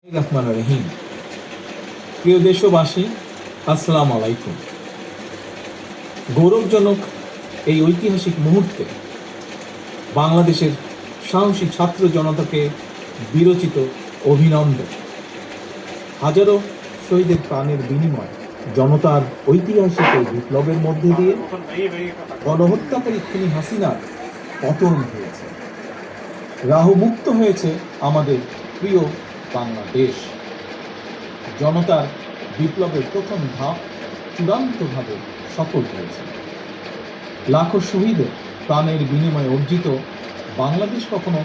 রহমান রহিম। প্রিয় দেশবাসী, আসসালামু আলাইকুম। গৌরবজনক এই ঐতিহাসিক মুহূর্তে বাংলাদেশের সাহসী ছাত্র জনতাকে বিরচিত অভিনন্দন। হাজারো শহীদের প্রাণের বিনিময় জনতার ঐতিহাসিক এই বিপ্লবের মধ্যে দিয়ে গণহত্যাকারী খুনি হাসিনার পতন হয়েছে, রাহুমুক্ত হয়েছে আমাদের প্রিয় বাংলাদেশ। জনতার বিপ্লবের প্রথম ধাপ চূড়ান্তভাবে সফল হয়েছে। লাখো শহীদের প্রাণের বিনিময়ে অর্জিত বাংলাদেশ কখনো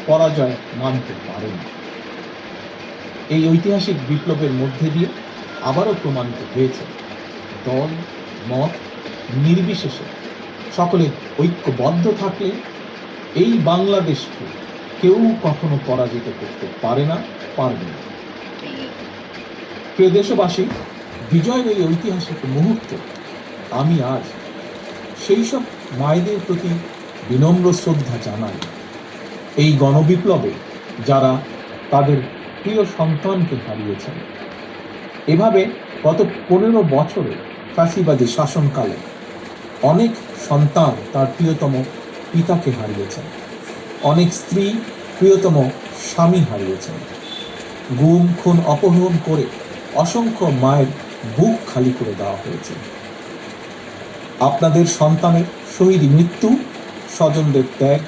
পরাজয় মানতে পারেনি। এই ঐতিহাসিক বিপ্লবের মধ্যে দিয়ে আবারও প্রমাণিত হয়েছে, দল মত নির্বিশেষে সকলে ঐক্যবদ্ধ থাকলে এই বাংলাদেশকে কেউ কখনো পরাজিত করতে পারে না, পারবে না। প্রিয় দেশবাসী, বিজয়ের এই ঐতিহাসিক মুহূর্তে আমি আজ সেই সব মায়েদের প্রতি বিনম্র শ্রদ্ধা জানাই, এই গণবিপ্লবে যারা তাদের প্রিয় সন্তানকে হারিয়েছেন। এভাবে গত 15 বছরে ফ্যাসিবাদী শাসনকালে অনেক সন্তান তার প্রিয়তম পিতাকে হারিয়েছেন, অনেক স্ত্রী প্রিয়তম স্বামী হারিয়েছেন। গুম খুন অপহরণ করে অসংখ্য মায়ের বুক খালি করে দেওয়া হয়েছে। আপনাদের সন্তানের শহীদ মৃত্যু, স্বজনদের ত্যাগ,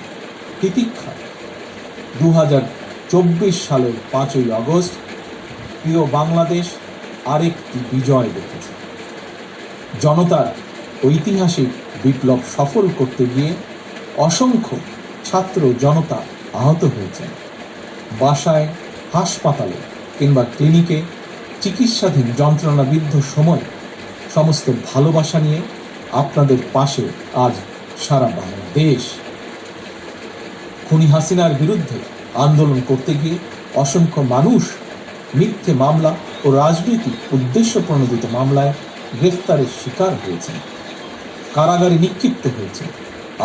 তিতিক্ষা 2024 সালের 5ই আগস্ট প্রিয় বাংলাদেশ আরেকটি বিজয় দেখেছে। জনতার ঐতিহাসিক বিপ্লব সফল করতে গিয়ে অসংখ্য ছাত্র জনতা আহত হয়েছেন। বাসায়, হাসপাতালে কিংবা ক্লিনিকে চিকিৎসাধীন যন্ত্রণাবিদ্ধ সময় সমস্ত ভালোবাসা নিয়ে আপনাদের পাশে আজ সারা বাংলাদেশ। খুনি হাসিনার বিরুদ্ধে আন্দোলন করতে গিয়ে অসংখ্য মানুষ মিথ্যে মামলা ও রাজনৈতিক উদ্দেশ্য প্রণোদিত মামলায় গ্রেফতারের শিকার হয়েছেন, কারাগারে নিক্ষিপ্ত হয়েছে।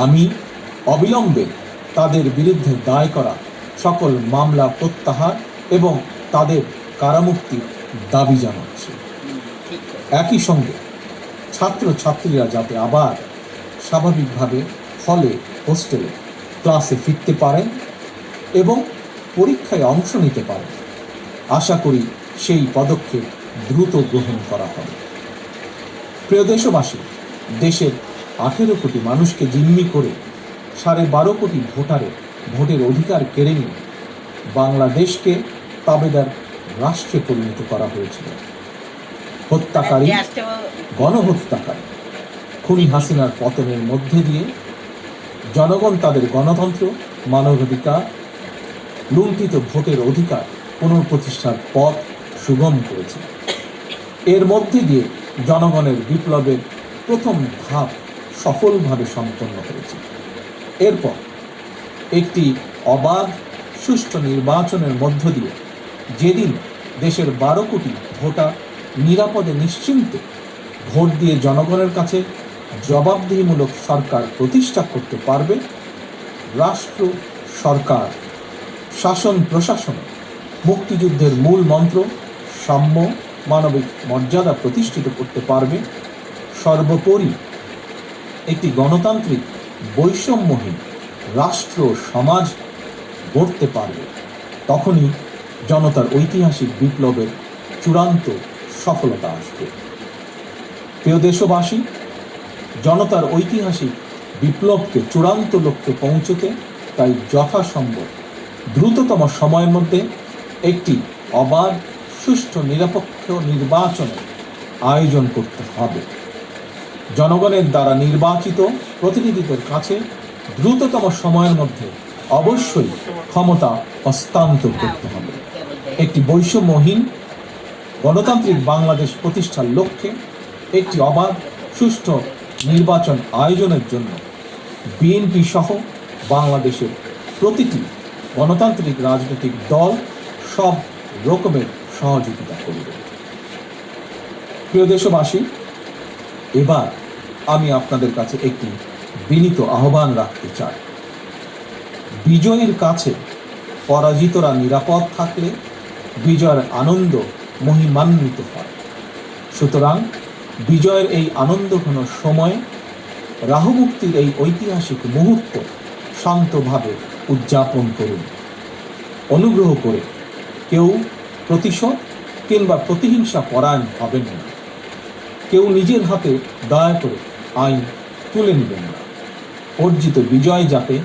আমি অবিলম্বে তাদের বিরুদ্ধে দায় করা সকল মামলা প্রত্যাহার এবং তাদের কারামুক্তির দাবি জানাচ্ছি। একই সঙ্গে ছাত্রছাত্রীরা যাতে আবার স্বাভাবিকভাবে হলে, হোস্টেলে, ক্লাসে ফিরতে পারেন এবং পরীক্ষায় অংশ নিতে পারেন, আশা করি সেই পদক্ষেপ দ্রুত গ্রহণ করা হবে। প্রিয় দেশবাসী, দেশের 18 কোটি মানুষকে জিম্মি করে 12.5 কোটি ভোটের অধিকার কেড়ে নিয়ে বাংলাদেশকে তাবেদার রাষ্ট্রে পরিণত করা হয়েছিল। হত্যাকারী, গণহত্যাকারী খুনি হাসিনার পতনের মধ্যে দিয়ে জনগণ তাদের গণতন্ত্র, মানবাধিকার, লুণ্ঠিত ভোটের অধিকার পুনঃপ্রতিষ্ঠার পথ সুগম করেছে। এর মধ্যে দিয়ে জনগণের বিপ্লবের প্রথম ধাপ সফলভাবে সম্পন্ন হয়েছে। এরপর একটি অবাধ সুষ্ঠু নির্বাচনের মধ্য দিয়ে যেদিন দেশের 12 কোটি ভোটার নিরাপদে নিশ্চিন্তে ভোট দিয়ে জনগণের কাছে জবাবদিহিমূলক সরকার প্রতিষ্ঠা করতে পারবে, রাষ্ট্র, সরকার, শাসন প্রশাসন মুক্তিযুদ্ধের মূল মন্ত্র সাম্য, মানবিক মর্যাদা প্রতিষ্ঠিত করতে পারবে, সর্বোপরি একটি গণতান্ত্রিক বৈষম্যহীন রাষ্ট্র সমাজ গড়তে পারবে, তখনই জনতার ঐতিহাসিক বিপ্লবের চূড়ান্ত সফলতা আসবে। প্রিয় দেশবাসী, জনতার ঐতিহাসিক বিপ্লবকে চূড়ান্ত লক্ষ্যে পৌঁছতে তাই যথাসম্ভব দ্রুততম সময়ের মধ্যে একটি অবাধ, সুষ্ঠু, নিরপেক্ষ নির্বাচনের আয়োজন করতে হবে। জনগণের দ্বারা নির্বাচিত প্রতিনিধিদের কাছে দ্রুততম সময়ের মধ্যে অবশ্যই ক্ষমতা হস্তান্তর করতে হবে। একটি বৈষম্যহীন গণতান্ত্রিক বাংলাদেশ প্রতিষ্ঠার লক্ষ্যে একটি অবাধ, সুষ্ঠু নির্বাচন আয়োজনের জন্য বিএনপি সহ বাংলাদেশের প্রতিটি গণতান্ত্রিক রাজনৈতিক দল সব রকমের সহযোগিতা করবে। প্রিয় দেশবাসী, এবার আমি আপনাদের কাছে একটি বিনীত আহ্বান রাখতে চাই। বিজয়ের কাছে পরাজিতরা নিরাপদ থাকলে বিজয়ের আনন্দ মহিমান্বিত হয়। সুতরাং বিজয়ের এই আনন্দঘন সময়ে রাহুমুক্তির এই ঐতিহাসিক মুহূর্ত শান্তভাবে উদযাপন করুন। অনুগ্রহ করে কেউ প্রতিশোধ কিংবা প্রতিহিংসা পরায়ণ হবেন না। কেউ নিজের হাতে দয়া করে আইন তুলে নেবেন না। অর্জিত বিজয় যাতে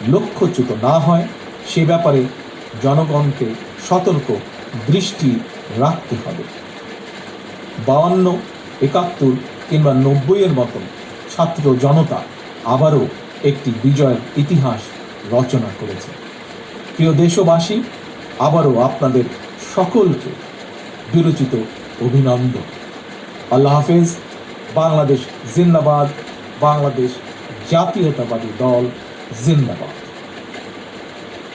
লক্ষ্যচ্যুত না হয় সে ব্যাপারে জনগণকে সতর্ক দৃষ্টি রাখতে হবে। 52, 71 কিংবা 90-এর মতন ছাত্র জনতা আবারও একটি বিজয়ের ইতিহাস রচনা করেছে। প্রিয় দেশবাসী, আবারও আপনাদের সকলকে বিরচিত অভিনন্দন। আল্লাহ হাফেজ। বাংলাদেশ জিন্দাবাদ। বাংলাদেশ জাতীয়তাবাদী দল জিন্দাবাদ।